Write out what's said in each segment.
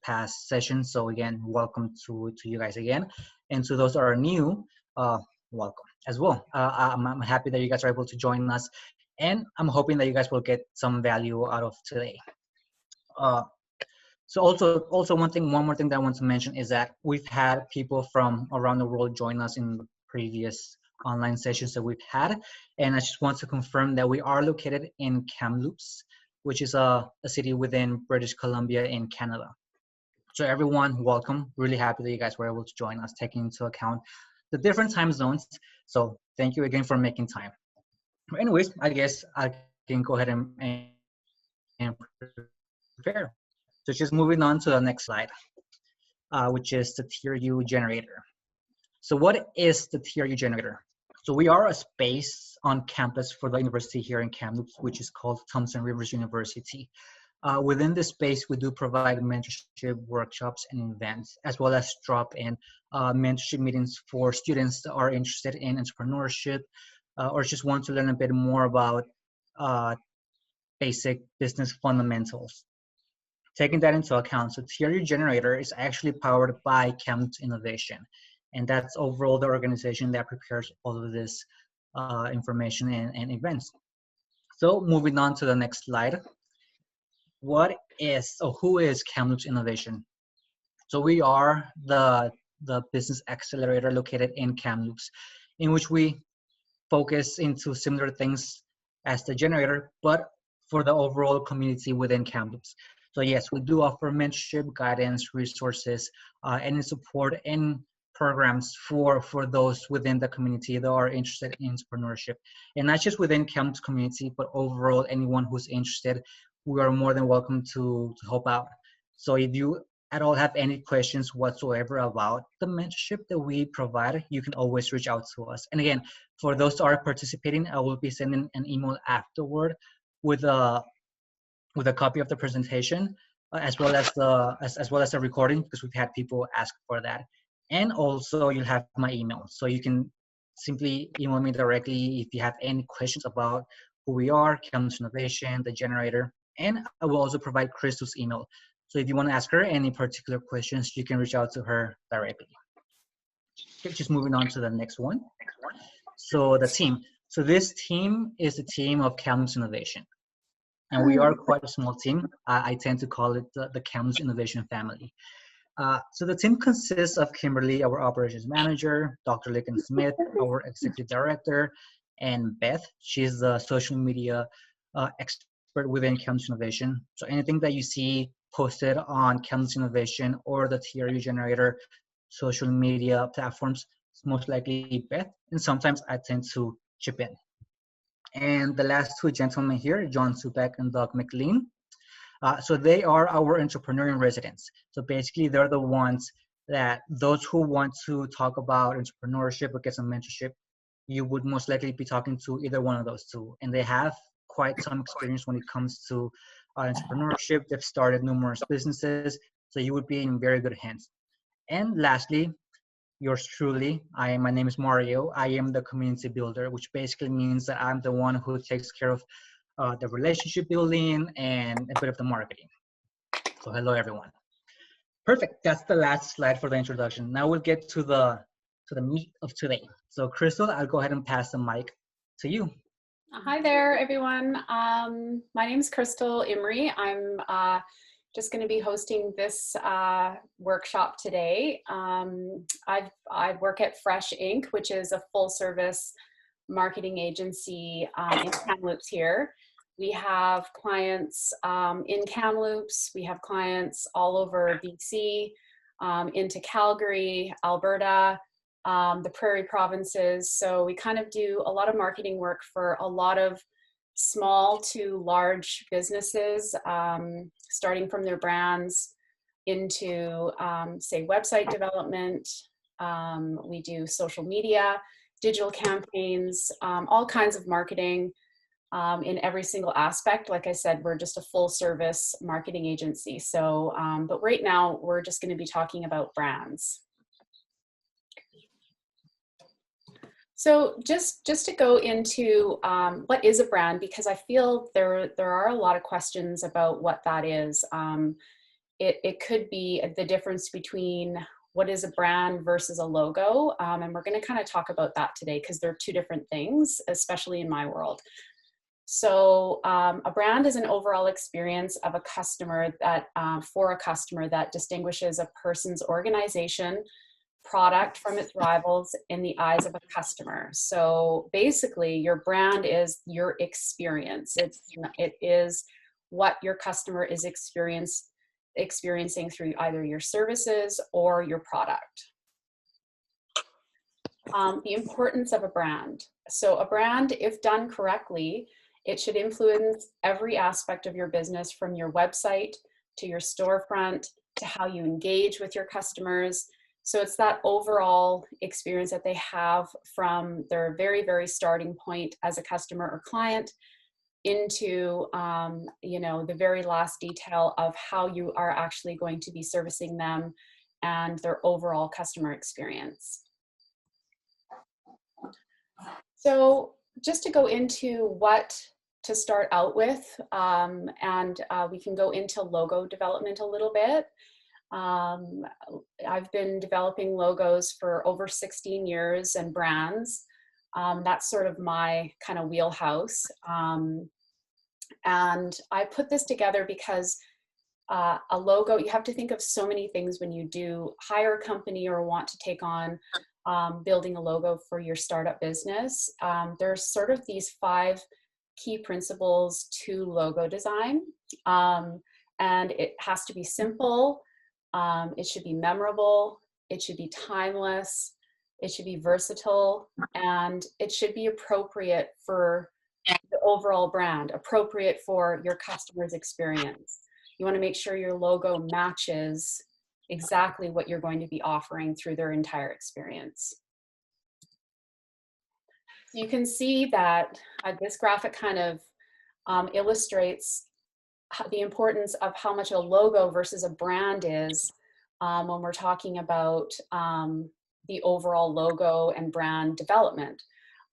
past sessions. So again, welcome to you guys again. And to those that are new, welcome as well. I'm happy that you guys are able to join us. And I'm hoping that you guys will get some value out of today. Uh, so also one more thing that I want to mention is that we've had people from around the world join us in the previous online sessions that we've had. And I just want to confirm that we are located in Kamloops, which is a city within British Columbia in Canada. So everyone, welcome. Really happy that you guys were able to join us, taking into account the different time zones. So thank you again for making time. Anyways, I guess I can go ahead and prepare. So just moving on to the next slide, which is the TRU Generator. So what is the TRU Generator? So we are a space on campus for the university here in Kamloops, which is called Thompson Rivers University. Within this space, we do provide mentorship workshops and events, as well as drop-in mentorship meetings for students that are interested in entrepreneurship or just want to learn a bit more about basic business fundamentals. Taking that into account, so TRU Generator is actually powered by Kamloops Innovation. And that's overall the organization that prepares all of this information and events. So moving on to the next slide. Who is Kamloops Innovation? So we are the business accelerator located in Kamloops, in which we focus into similar things as the generator, but for the overall community within Kamloops. So yes, we do offer mentorship, guidance, resources, and support and programs for those within the community that are interested in entrepreneurship. And not just within Kamloops community, but overall anyone who's interested, we are more than welcome to help out. So if you at all have any questions whatsoever about the mentorship that we provide, you can always reach out to us. And again, for those that are participating, I will be sending an email afterward with a copy of the presentation, as well as the recording, because we've had people ask for that. And also you'll have my email, so you can simply email me directly if you have any questions about who we are, Kamloops Innovation, the generator, and I will also provide Crystal's email. So if you want to ask her any particular questions, you can reach out to her directly. Okay, just moving on to the next one. So the team. So this team is a team of Kamloops Innovation. And we are quite a small team. I tend to call it the Kamloops Innovation family. So the team consists of Kimberly, our operations manager, Dr. Lincoln Smith, our executive director, and Beth. She's the social media expert within Kamloops Innovation. So anything that you see posted on Kamloops Innovation or the TRU Generator social media platforms, it's most likely Beth, and sometimes I tend to chip in. And the last two gentlemen here, John Supak and Doug McLean. So they are our entrepreneur in residence. So basically they're the ones that those who want to talk about entrepreneurship or get some mentorship, you would most likely be talking to either one of those two. And they have quite some experience when it comes to entrepreneurship. They've started numerous businesses, so you would be in very good hands. And lastly, yours truly, my name is Mario. I am the community builder, which basically means that I'm the one who takes care of the relationship building and a bit of the marketing. So hello, everyone. Perfect. That's the last slide for the introduction. Now we'll get to the meat of today. So Crystal, I'll go ahead and pass the mic to you. Hi there, everyone. My name is Crystal Imrie. I'm just going to be hosting this workshop today. I work at Fresh Inc., which is a full-service marketing agency in Kamloops here. We have clients in Kamloops. We have clients all over BC, into Calgary, Alberta, the Prairie provinces. So we kind of do a lot of marketing work for a lot of small to large businesses, starting from their brands into, say, website development. We do social media, digital campaigns, all kinds of marketing in every single aspect. Like I said, we're just a full service marketing agency. So, but right now we're just going to be talking about brands. So just to go into what is a brand, because I feel there are a lot of questions about what that is. it could be the difference between what is a brand versus a logo. And we're going to kind of talk about that today because they're two different things, especially in my world. So a brand is an overall experience of a customer that, for a customer that distinguishes a person's organization, product from its rivals in the eyes of a customer. So basically your brand is your experience. It is what your customer is experiencing through either your services or your product. The importance of a brand. So a brand, if done correctly, it should influence every aspect of your business, from your website to your storefront to how you engage with your customers. So it's that overall experience that they have from their very, very starting point as a customer or client into, you know, the very last detail of how you are actually going to be servicing them and their overall customer experience. So just to go into what to start out with, and we can go into logo development a little bit. I've been developing logos for over 16 years and brands. That's sort of my kind of wheelhouse. And I put this together because a logo, you have to think of so many things when you do hire a company or want to take on building a logo for your startup business. There's sort of these 5 key principles to logo design. And it has to be simple. It should be memorable. It should be timeless. It should be versatile. And it should be appropriate for the overall brand, appropriate for your customer's experience. You want to make sure your logo matches exactly what you're going to be offering through their entire experience. You can see that this graphic kind of illustrates the importance of how much a logo versus a brand is when we're talking about the overall logo and brand development.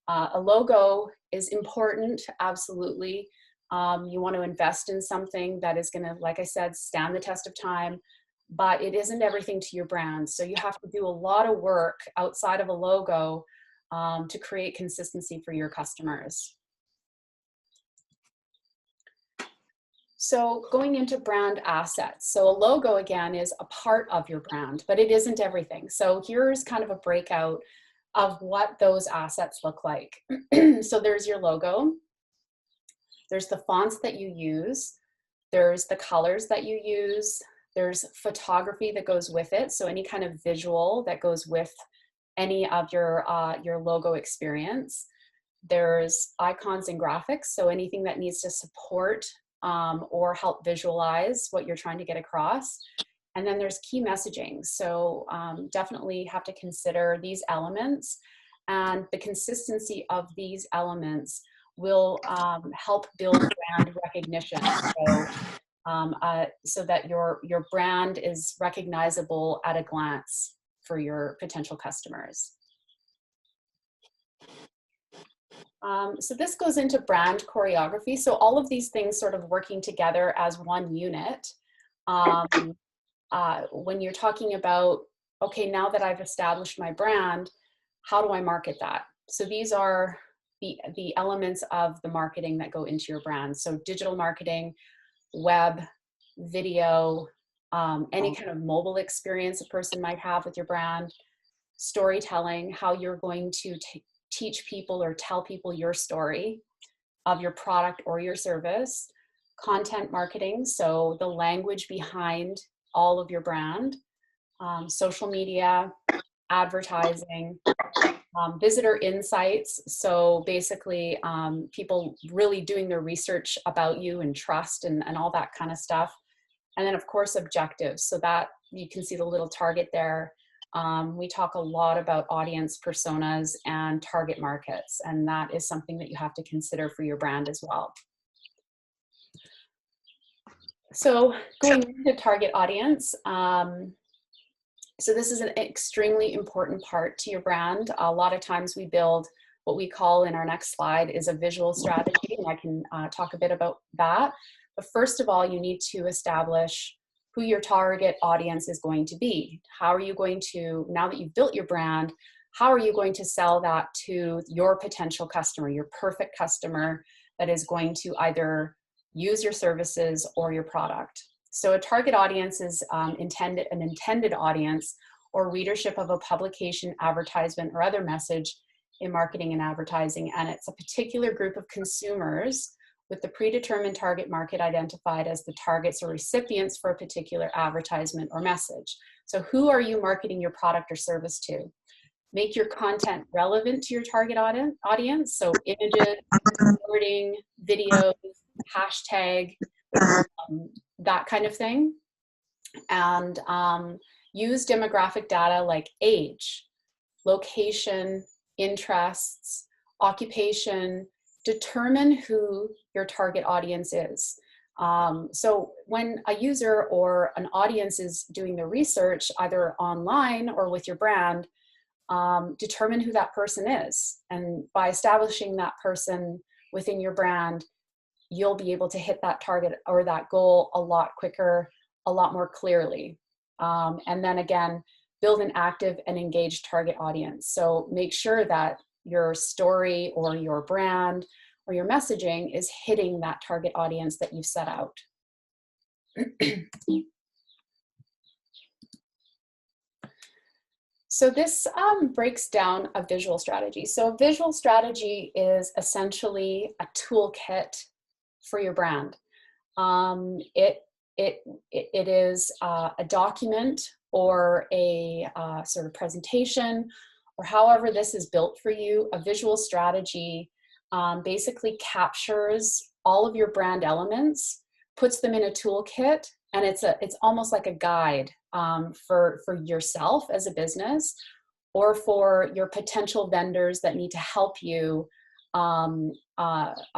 A logo is important, absolutely. You want to invest in something that is going to, like I said, stand the test of time, but it isn't everything to your brand. So you have to do a lot of work outside of a logo to create consistency for your customers. So going into brand assets. So a logo, again, is a part of your brand, but it isn't everything. So here's kind of a breakout of what those assets look like. So there's your logo. There's the fonts that you use. There's the colors that you use. There's photography that goes with it. So any kind of visual that goes with any of your logo experience. There's icons and graphics. So anything that needs to support or help visualize what you're trying to get across. And then there's key messaging. So definitely have to consider these elements, and the consistency of these elements will help build brand recognition. So that your brand is recognizable at a glance for your potential customers. So this goes into brand choreography. So all of these things sort of working together as one unit. When you're talking about, okay, now that I've established my brand, how do I market that? So these are the elements of the marketing that go into your brand. So digital marketing, web, video, any kind of mobile experience a person might have with your brand, storytelling, how you're going to teach people or tell people your story of your product or your service, content marketing, so the language behind all of your brand, social media, advertising, visitor insights, so basically people really doing their research about you and trust and all that kind of stuff. And then of course objectives, so that you can see the little target there. We talk a lot about audience personas and target markets, and that is something that you have to consider for your brand as well. So going into target audience, so this is an extremely important part to your brand. A lot of times we build what we call, in our next slide, is a visual strategy, and I can talk a bit about that. But first of all, you need to establish who your target audience is going to be. How are you going to, now that you've built your brand, how are you going to sell that to your potential customer, your perfect customer that is going to either use your services or your product? So a target audience is an intended audience or readership of a publication, advertisement, or other message in marketing and advertising. And it's a particular group of consumers with the predetermined target market identified as the targets or recipients for a particular advertisement or message. So who are you marketing your product or service to? Make your content relevant to your target audience. So images, wording, videos, hashtag, that kind of thing. And use demographic data like age, location, interests, occupation. Determine who your target audience is. So when a user or an audience is doing the research, either online or with your brand, determine who that person is. And by establishing that person within your brand, you'll be able to hit that target or that goal a lot quicker, a lot more clearly. And then again, build an active and engaged target audience. So make sure that your story or your brand or your messaging is hitting that target audience that you've set out. So this breaks down a visual strategy. So a visual strategy is essentially a toolkit for your brand. It is a document or a sort of presentation, or however this is built for you. A visual strategy basically captures all of your brand elements, puts them in a toolkit, and it's almost like a guide for yourself as a business, or for your potential vendors that need to help you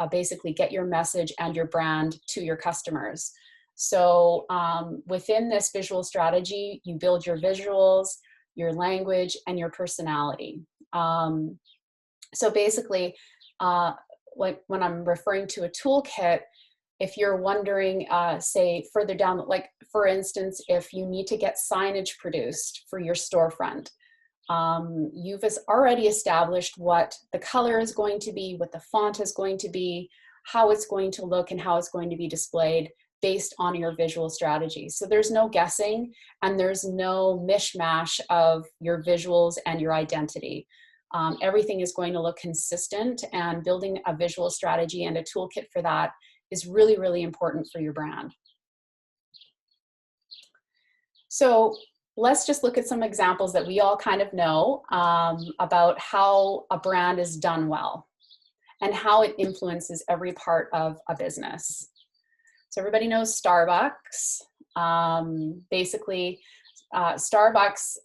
basically get your message and your brand to your customers. So within this visual strategy, you build your visuals, your language, and your personality. So basically, like when I'm referring to a toolkit, if you're wondering, say further down, like for instance, if you need to get signage produced for your storefront, you've already established what the color is going to be, what the font is going to be, how it's going to look, and how it's going to be displayed based on your visual strategy. So there's no guessing, and there's no mishmash of your visuals and your identity. Everything is going to look consistent, and building a visual strategy and a toolkit for that is really, really important for your brand. So let's just look at some examples that we all kind of know about how a brand is done well and how it influences every part of a business. So everybody knows Starbucks. Basically, Starbucks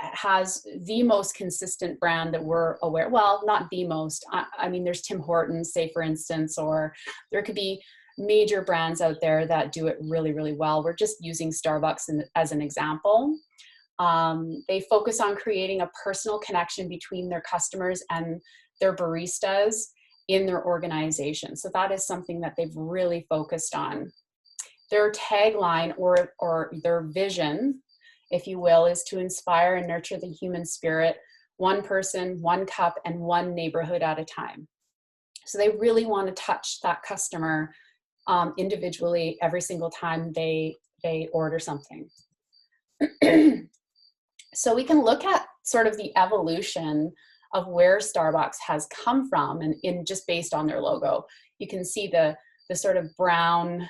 has the most consistent brand that we're aware, well, not the most. I mean, there's Tim Hortons, say for instance, or there could be major brands out there that do it really, really well. We're just using Starbucks as an example. They focus on creating a personal connection between their customers and their baristas in their organization. So that is something that they've really focused on. Their tagline or their vision, if you will, is to inspire and nurture the human spirit, one person, one cup, and one neighborhood at a time. So they really want to touch that customer individually every single time they order something. So we can look at sort of the evolution of where Starbucks has come from, and in just based on their logo. You can see the sort of brown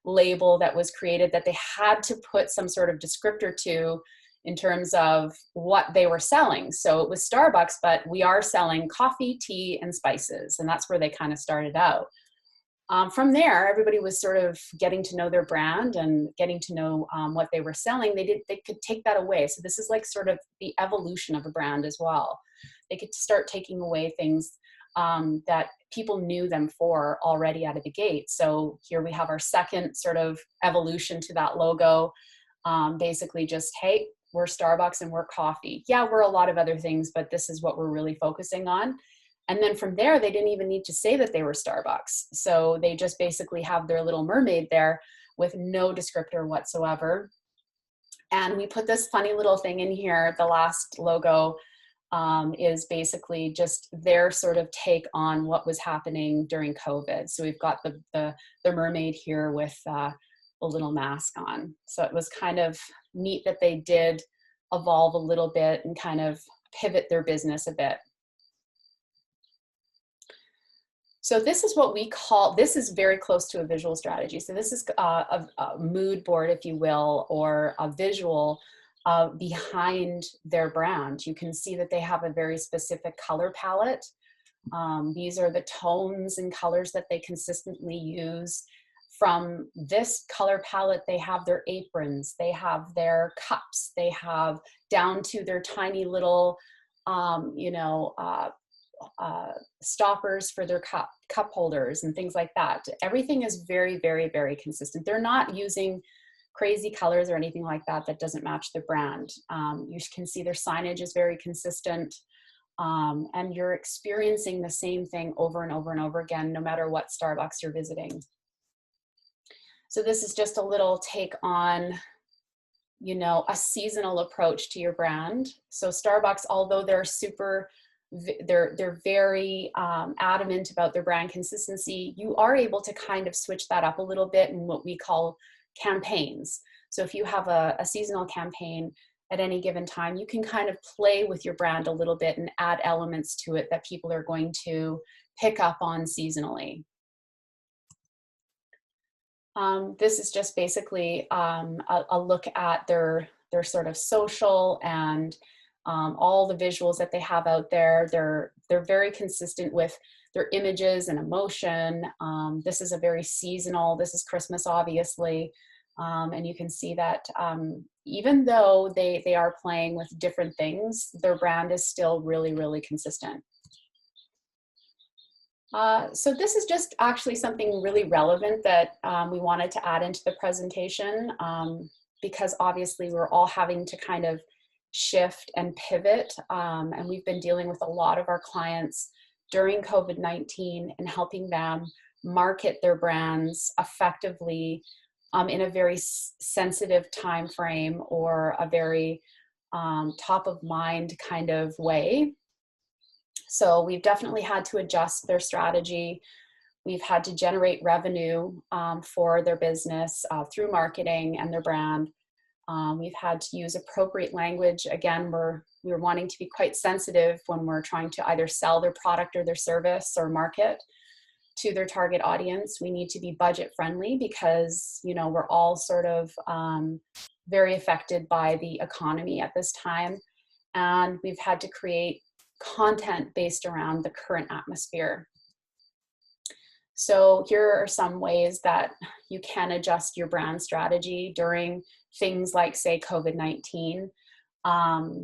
label that was created that they had to put some sort of descriptor to in terms of what they were selling. So it was Starbucks, but we are selling coffee, tea, and spices. And that's where they kind of started out. From there, everybody was sort of getting to know their brand and getting to know what they were selling. They could take that away. So this is like sort of the evolution of a brand as well. They could start taking away things that people knew them for already out of the gate. So here we have our second sort of evolution to that logo. Basically just, hey, we're Starbucks and we're coffee. Yeah, we're a lot of other things, but this is what we're really focusing on. And then from there, they didn't even need to say that they were Starbucks. So they just basically have their little mermaid there, with no descriptor whatsoever. And we put this funny little thing in here. The last logo is basically just their sort of take on what was happening during COVID. So we've got the mermaid here with a little mask on. So it was kind of neat that they did evolve a little bit and kind of pivot their business a bit. So this is what we call, this is very close to a visual strategy. So this is a mood board, if you will, or a visual behind their brand. You can see that they have a very specific color palette. These are the tones and colors that they consistently use. From this color palette, they have their aprons, they have their cups, they have down to their tiny little, stoppers for their cup holders and things like that. Everything is very, very, very consistent. They're not using crazy colors or anything like that that doesn't match the brand. You can see their signage is very consistent, and you're experiencing the same thing over and over and over again, no matter what Starbucks you're visiting. So this is just a little take on, you know, a seasonal approach to your brand. So Starbucks, although they're very adamant about their brand consistency, you are able to kind of switch that up a little bit in what we call campaigns. So if you have a seasonal campaign at any given time, you can kind of play with your brand a little bit and add elements to it that people are going to pick up on seasonally. This is just basically a look at their sort of social and all the visuals that they have out there. They're very consistent with their images and emotion. This is a very seasonal, this is Christmas, obviously. And you can see that even though they are playing with different things, their brand is still really, really consistent. So this is just actually something really relevant that we wanted to add into the presentation, because obviously we're all having to kind of shift and pivot, and we've been dealing with a lot of our clients during COVID-19 and helping them market their brands effectively in a very sensitive time frame or a very top of mind kind of way. So we've definitely had to adjust their strategy. We've had to generate revenue for their business through marketing and their brand. We've had to use appropriate language. Again, we're wanting to be quite sensitive when we're trying to either sell their product or their service or market to their target audience. We need to be budget friendly because, you know, we're all sort of very affected by the economy at this time. And we've had to create content based around the current atmosphere. So here are some ways that you can adjust your brand strategy during things like, say, COVID-19.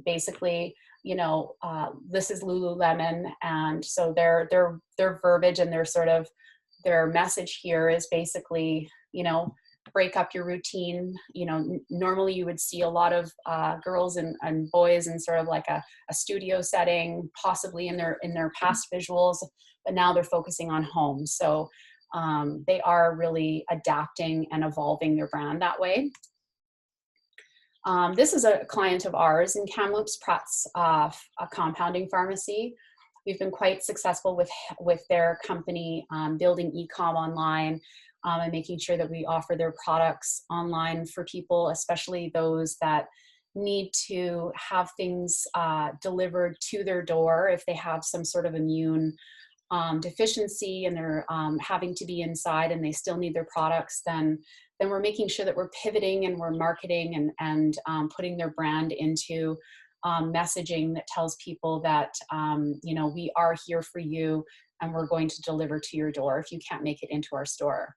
Basically, you know, this is Lululemon, and so their verbiage and their message here is basically, you know, break up your routine. You know, normally you would see a lot of girls and boys in sort of like a studio setting, possibly in their past visuals, but now they're focusing on home. So they are really adapting and evolving their brand that way. This is a client of ours in Kamloops, a compounding pharmacy. We've been quite successful with their company building e-com online and making sure that we offer their products online for people, especially those that need to have things delivered to their door if they have some sort of immune deficiency and they're having to be inside and they still need their products. Then we're making sure that we're pivoting and we're marketing and putting their brand into messaging that tells people that, you know, we are here for you and we're going to deliver to your door if you can't make it into our store.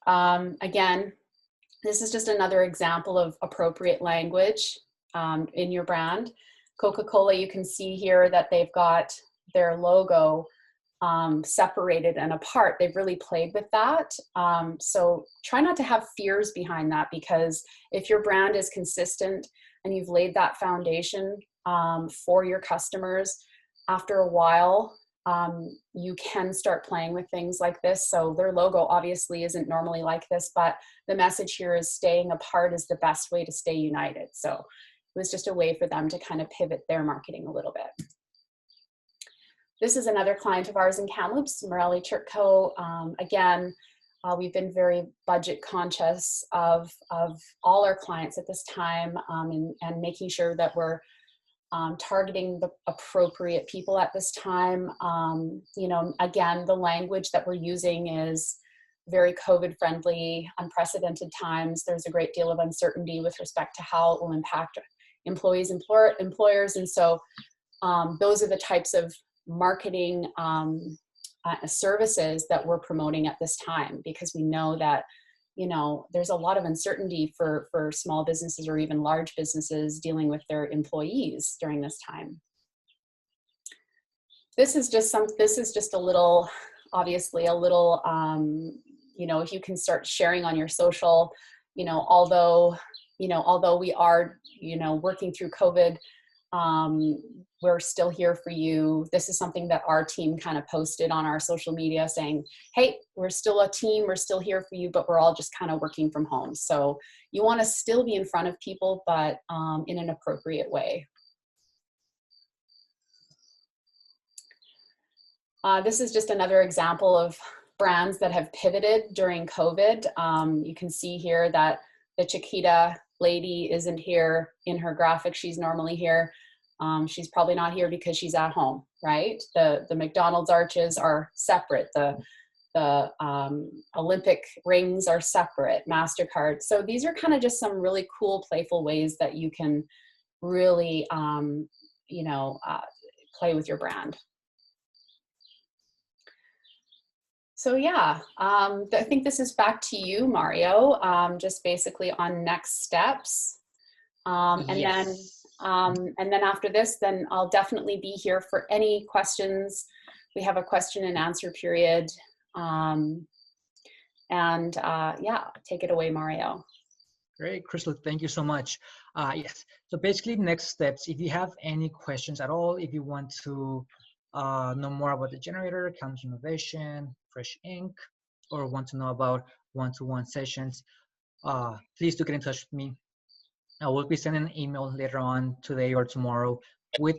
Again, this is just another example of appropriate language in your brand. Coca-Cola, you can see here that they've got their logo separated and apart. They've really played with that. So try not to have fears behind that, because if your brand is consistent and you've laid that foundation for your customers, after a while, you can start playing with things like this. So their logo obviously isn't normally like this, but the message here is staying apart is the best way to stay united. So it was just a way for them to kind of pivot their marketing a little bit. This is another client of ours in Kamloops, Morelli Churko. Again, we've been very budget conscious of all our clients at this time, and making sure that we're targeting the appropriate people at this time. You know, again, the language that we're using is very COVID friendly, unprecedented times. There's a great deal of uncertainty with respect to how it will impact employees, employers. And so those are the types of marketing services that we're promoting at this time, because we know that, you know, there's a lot of uncertainty for small businesses or even large businesses dealing with their employees during this time. This is just a little, obviously a little, you know, if you can start sharing on your social, you know, although we are, you know, working through COVID, we're still here for you. This is something that our team kind of posted on our social media saying, hey, we're still a team, we're still here for you, but we're all just kind of working from home. So you want to still be in front of people, but in an appropriate way. This is just another example of brands that have pivoted during COVID. You can see here that the Chiquita lady isn't here in her graphic. She's normally here. She's probably not here because she's at home, right? The McDonald's arches are separate. The Olympic rings are separate, MasterCard. So these are kind of just some really cool, playful ways that you can really, you know, play with your brand. So yeah, I think this is back to you, Mario, just basically on next steps. Yes. And then after this, then I'll definitely be here for any questions. We have a question and answer period. Yeah, take it away, Mario. Great, Crystal, thank you so much. Yes, so basically next steps, if you have any questions at all, if you want to know more about the generator, Kamloops Innovation, Fresh Ink, or want to know about one-to-one sessions, please do get in touch with me. I will be sending an email later on today or tomorrow with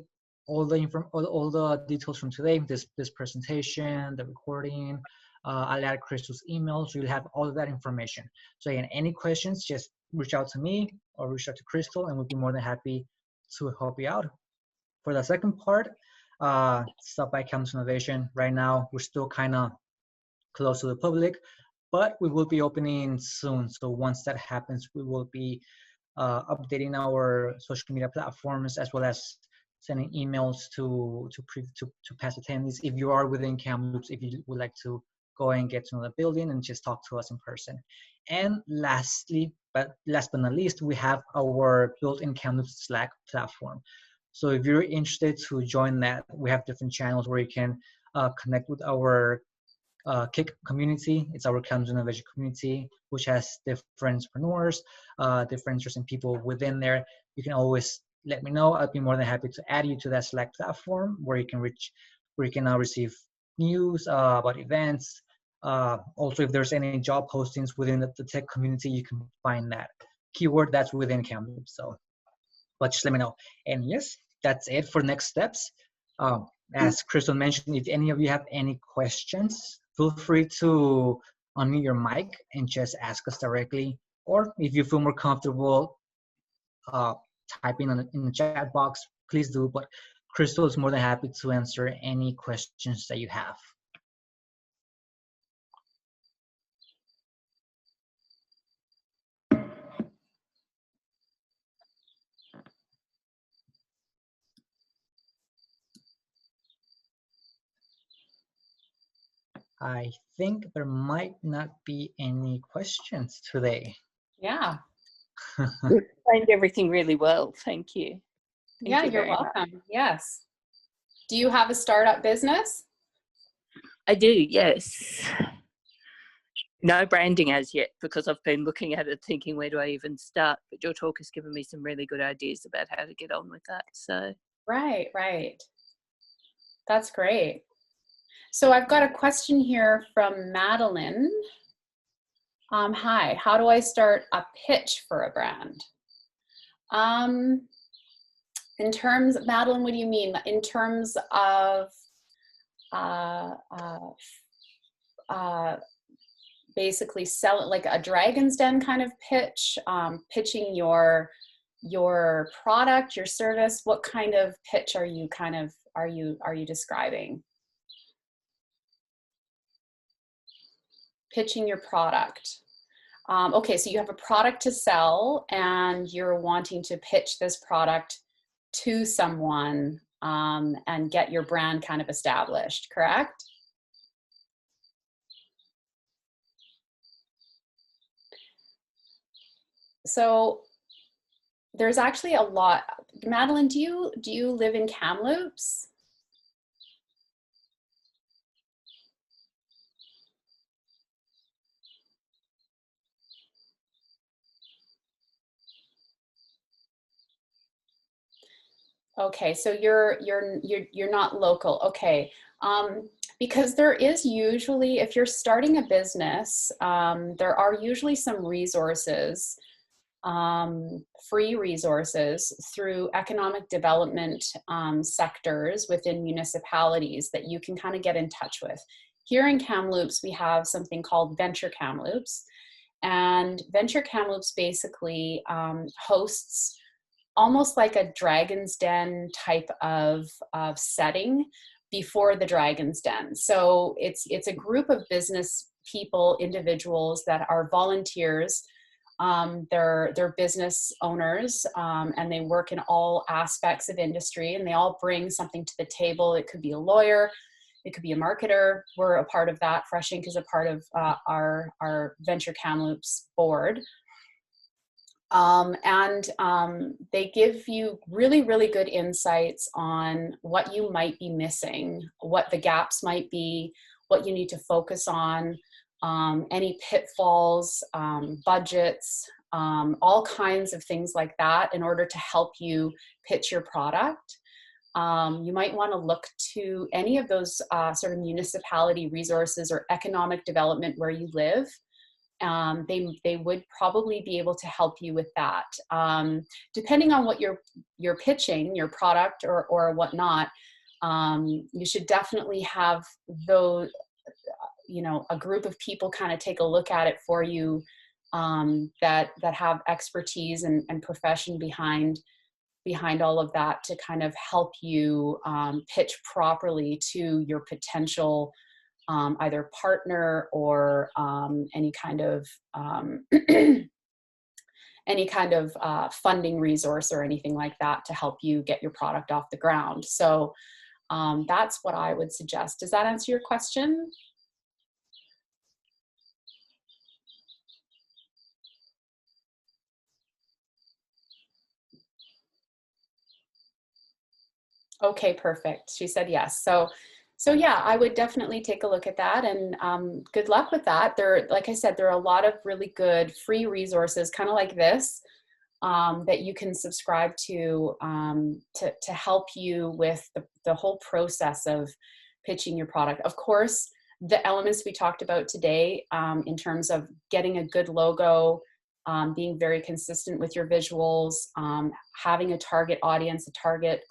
all the details from today, this presentation, the recording. I'll add Crystal's email, so you'll have all of that information. So again, any questions, just reach out to me or reach out to Crystal, and we'll be more than happy to help you out. For the second part, stop by Kamloops Innovation. Right now, we're still kind of close to the public, but we will be opening soon. So once that happens, we will be updating our social media platforms, as well as sending emails to past attendees. If you are within Kamloops, if you would like to go and get to know the building and just talk to us in person. And lastly, but last but not least, we have our built-in Kamloops Slack platform. So if you're interested to join that, we have different channels where you can connect with our KIC community. It's our Kamloops Innovation community, which has different entrepreneurs, different interesting people within there. You can always let me know. I'd be more than happy to add you to that Slack platform where you can now receive news about events. Also, if there's any job postings within the tech community, you can find that keyword that's within Kamloops. So, but just let me know. And yes, that's it for next steps. As Crystal mentioned, if any of you have any questions, feel free to unmute your mic and just ask us directly. Or if you feel more comfortable typing in the chat box, please do. But Crystal is more than happy to answer any questions that you have. I think there might not be any questions today. Yeah. You explained everything really well. Thank you. Yeah, you're welcome. Yes. Do you have a startup business? I do, yes. No branding as yet, because I've been looking at it thinking, where do I even start? But your talk has given me some really good ideas about how to get on with that. So Right. That's great. So I've got a question here from Madeline. Hi, how do I start a pitch for a brand? In terms, Madeline, what do you mean? In terms of basically sell it like a Dragon's Den kind of pitch, pitching your product, your service. What kind of pitch are you describing? Pitching your product. Okay, so you have a product to sell and you're wanting to pitch this product to someone and get your brand kind of established, correct? So there's actually a lot. Madeline, do you live in Kamloops? Okay, so you're not local. Okay, because there is usually, if you're starting a business, there are usually some resources, free resources through economic development sectors within municipalities that you can kind of get in touch with. Here in Kamloops, we have something called Venture Kamloops, and Venture Kamloops basically hosts almost like a Dragon's Den type of setting before the Dragon's Den. So it's a group of business people, individuals that are volunteers. They're business owners, and they work in all aspects of industry, and they all bring something to the table. It could be a lawyer, it could be a marketer. We're a part of that. Fresh Inc is a part of our Venture Kamloops board. They give you really, really good insights on what you might be missing, what the gaps might be, what you need to focus on, any pitfalls, budgets, all kinds of things like that in order to help you pitch your product. You might want to look to any of those sort of municipality resources or economic development where you live. They would probably be able to help you with that. Depending on what you're pitching, your product or whatnot, you should definitely have those, a group of people kind of take a look at it for you, that have expertise and profession behind all of that to kind of help you pitch properly to your potential either partner or any kind of funding resource or anything like that to help you get your product off the ground. So that's what I would suggest. Does that answer your question? Okay, perfect. She said yes. So yeah, I would definitely take a look at that, and good luck with that. Like I said, there are a lot of really good free resources, kind of like this, that you can subscribe to help you with the whole process of pitching your product. Of course, the elements we talked about today, in terms of getting a good logo, being very consistent with your visuals, having a target audience, a target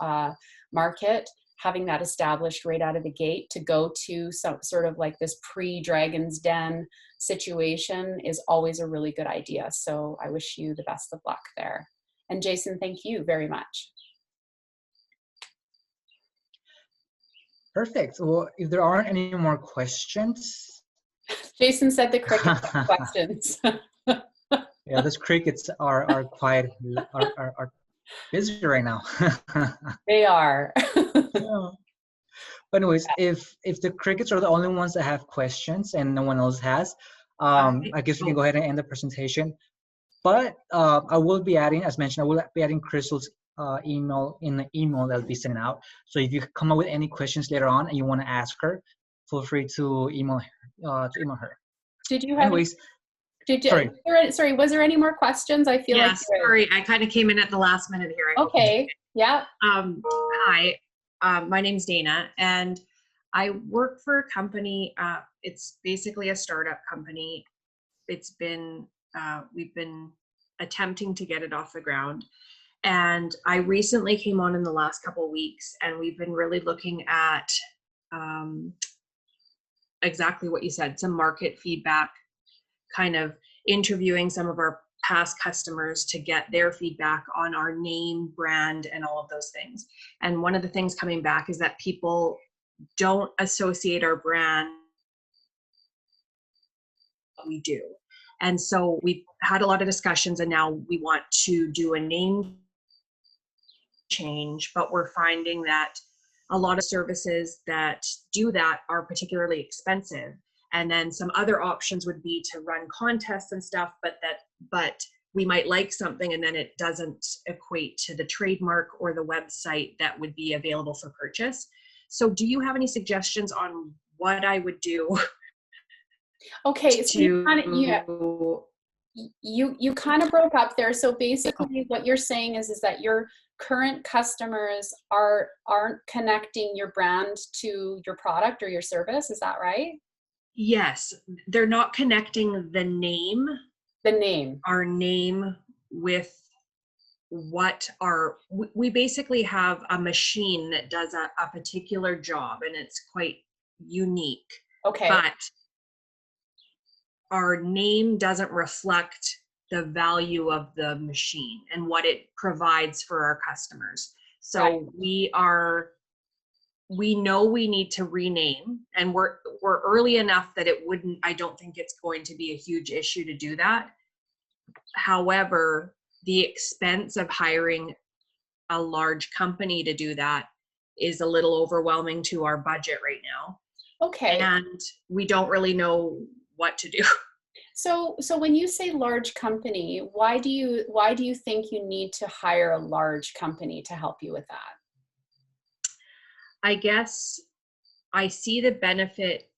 market, having that established right out of the gate to go to some sort of like this pre-Dragon's Den situation is always a really good idea. So I wish you the best of luck there. And Jason, thank you very much. Perfect. Well, if there aren't any more questions. Jason said the crickets have questions. Yeah, those crickets are quite are busy right now. They are. Yeah. But anyways, if the crickets are the only ones that have questions and no one else has, I guess we can go ahead and end the presentation. But I will be adding, as mentioned, I will be adding Crystal's email in the email that I'll be sending out. So if you come up with any questions later on and you want to ask her, feel free to email her. Did you have? Anyways, sorry, was there any more questions? I feel like sorry, I kind of came in at the last minute here. Okay. Yeah. Hi, my name's Dana, and I work for a company. It's basically a startup company. It's been, we've been attempting to get it off the ground. And I recently came on in the last couple of weeks, and we've been really looking at exactly what you said, some market feedback, kind of interviewing some of our past customers to get their feedback on our name, brand, and all of those things. And one of the things coming back is that people don't associate our brand with what we do. And so we've had a lot of discussions, and now we want to do a name change, but we're finding that a lot of services that do that are particularly expensive. And then some other options would be to run contests and stuff, but we might like something and then it doesn't equate to the trademark or the website that would be available for purchase. So do you have any suggestions on what I would do? Okay, so you kind of broke up there. So basically what you're saying is that your current customers aren't connecting your brand to your product or your service. Is that right? Yes, they're not connecting the name, our name with what we basically have a machine that does a particular job, and it's quite unique. Okay. But our name doesn't reflect the value of the machine and what it provides for our customers. So right. We know we need to rename, and we're early enough that I don't think it's going to be a huge issue to do that. However, the expense of hiring a large company to do that is a little overwhelming to our budget right now. Okay. And we don't really know what to do. So when you say large company, why do you think you need to hire a large company to help you with that? I guess I see the benefit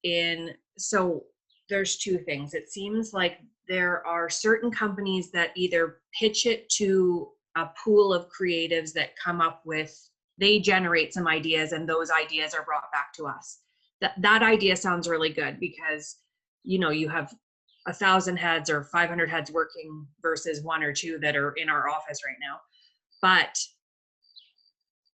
so there's two things. It seems like there are certain companies that either pitch it to a pool of creatives that come up with, they generate some ideas and those ideas are brought back to us. That idea sounds really good because, you have 1,000 heads or 500 heads working versus 1 or 2 that are in our office right now. But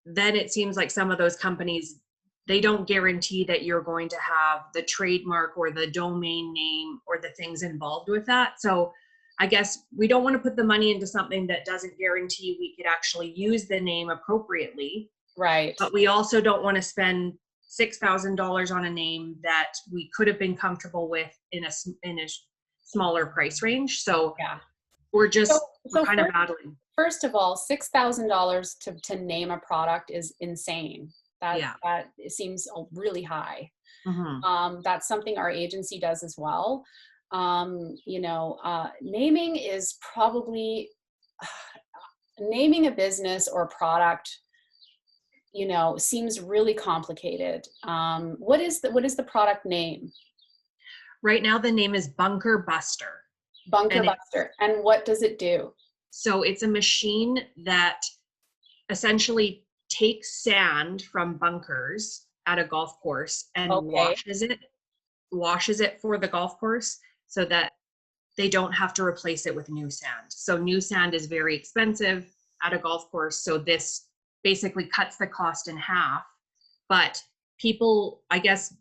then it seems like some of those companies, they don't guarantee that you're going to have the trademark or the domain name or the things involved with that. So I guess we don't want to put the money into something that doesn't guarantee we could actually use the name appropriately. Right. But we also don't want to spend $6,000 on a name that we could have been comfortable with in a smaller price range. So yeah, we're kind of battling. First of all, $6,000 to name a product is insane. That it seems really high. Mm-hmm. That's something our agency does as well. Naming is probably naming a business or a product, seems really complicated. What is the product name? Right now, the name is Bunker Buster. Bunker Buster. And what does it do? So it's a machine that essentially takes sand from bunkers at a golf course and washes it for the golf course so that they don't have to replace it with new sand. So new sand is very expensive at a golf course. So this basically cuts the cost in half. But people, I guess,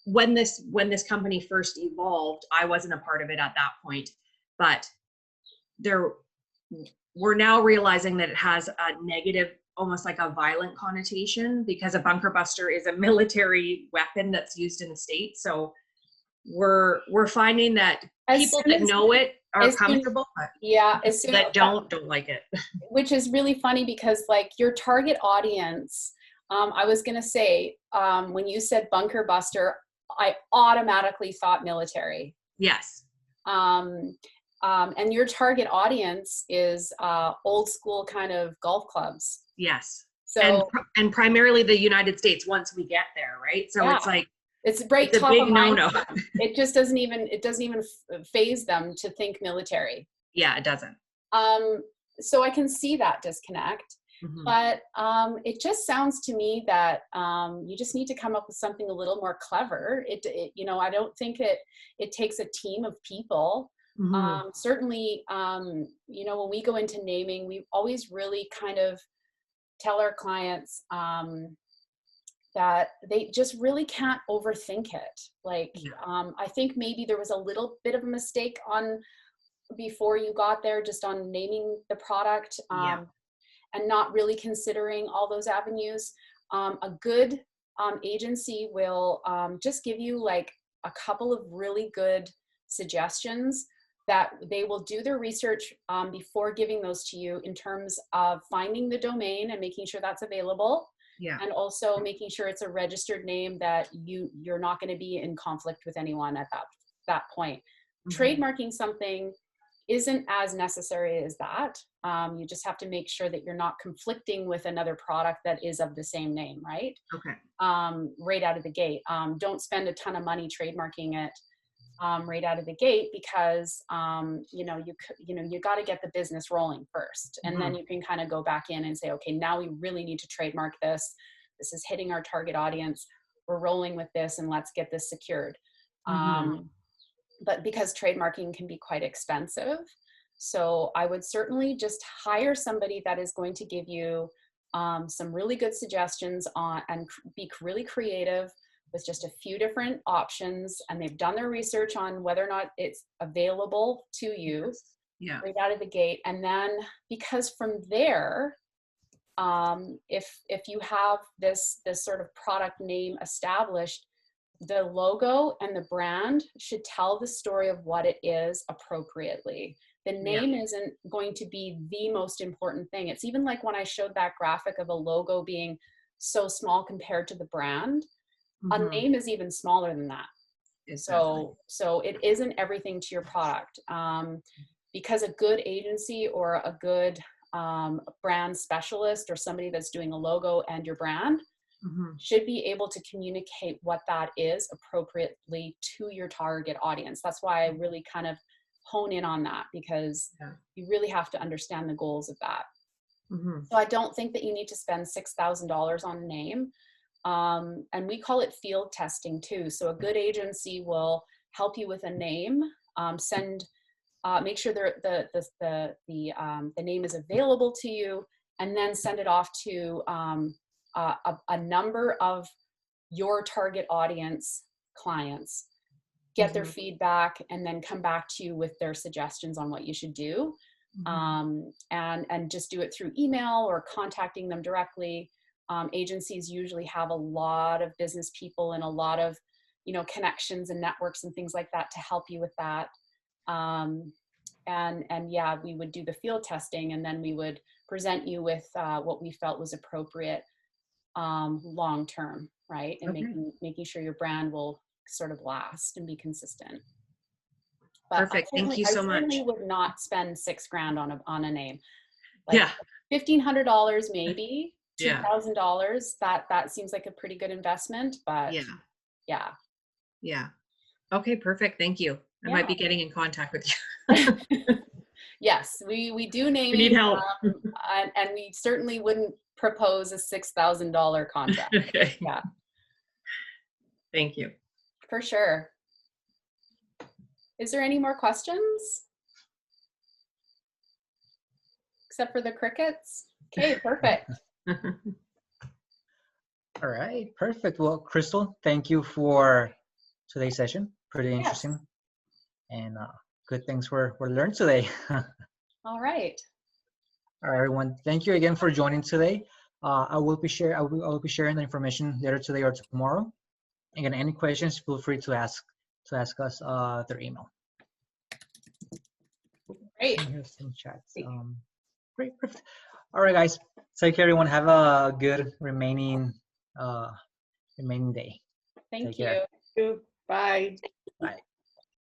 when this company first evolved, I wasn't a part of it at that point, but we're now realizing that it has a negative, almost like a violent connotation, because a bunker buster is a military weapon that's used in the States. So we're finding that people that know it are comfortable, that don't like it. Which is really funny because like your target audience, I was going to say, when you said bunker buster, I automatically thought military. Yes. And your target audience is old school kind of golf clubs. Yes. So and primarily the United States once we get there, right? So it's like it's right top of mind. It just doesn't even phase them to think military. Yeah, it doesn't. So I can see that disconnect. Mhm. But it just sounds to me that you just need to come up with something a little more clever. You know, I don't think it takes a team of people. Mhm. Certainly, you know, when we go into naming, we always really kind of tell our clients that they just really can't overthink it. Like, Yeah. I think maybe there was a little bit of a mistake on before you got there, just on naming the product. Yeah. And not really considering all those avenues. A good agency will just give you like a couple of really good suggestions that they will do their research before giving those to you in terms of finding the domain and making sure that's available. Yeah. And also making sure it's a registered name that you're not going to be in conflict with anyone at that point. Mhm. Trademarking something isn't as necessary as that. You just have to make sure that you're not conflicting with another product that is of the same name, right? Okay. Right out of the gate. Don't spend a ton of money trademarking it right out of the gate, because you know, you got to get the business rolling first, and then you can kind of go back in and say, okay, now we really need to trademark this. This is hitting our target audience. We're rolling with this, and let's get this secured. But because trademarking can be quite expensive, so I would certainly just hire somebody that is going to give you some really good suggestions on, and be really creative with just a few different options, and they've done their research on whether or not it's available to you. Yeah. Right out of the gate. And then, because from there, if you have this sort of product name established, the logo and the brand should tell the story of what it is appropriately. The name isn't going to be the most important thing. It's even like when I showed that graphic of a logo being so small compared to the brand, a name is even smaller than that. Exactly. So it isn't everything to your product. Because a good agency or a good brand specialist or somebody that's doing a logo and your brand should be able to communicate what that is appropriately to your target audience. That's why I really kind of hone in on that, because you really have to understand the goals of that. So I don't think that you need to spend $6,000 on a name. And we call it field testing too. So a good agency will help you with a name, make sure the name is available to you, and then send it off to a number of your target audience clients, get their feedback, and then come back to you with their suggestions on what you should do. And just do it through email or contacting them directly. Agencies usually have a lot of business people and a lot of, you know, connections and networks and things like that to help you with that. And yeah, we would do the field testing, and then we would present you with what we felt was appropriate long term, right? And making sure your brand will sort of last and be consistent. But Perfect. Thank you so much. I certainly would not spend $6,000 on a name. Like $1,500 maybe, $2,000. That seems like a pretty good investment. But yeah. Okay, perfect. Thank you. I might be getting in contact with you. Yes, we do naming. We need help. And we certainly wouldn't propose a $6,000 contract. Okay. Yeah. Thank you. For sure. Is there any more questions? Except for the crickets? Okay, perfect. All right, perfect. Well, Crystal, thank you for today's session. Pretty interesting. And good things were learned today. All right. All right, everyone. Thank you again for joining today. I will be sharing the information later today or tomorrow. Again, any questions, feel free to ask us through email. Great. Here's some chats. Great. Perfect. All right, guys. Take care, everyone. Have a good remaining day. Thank Take care. you. Bye. Bye.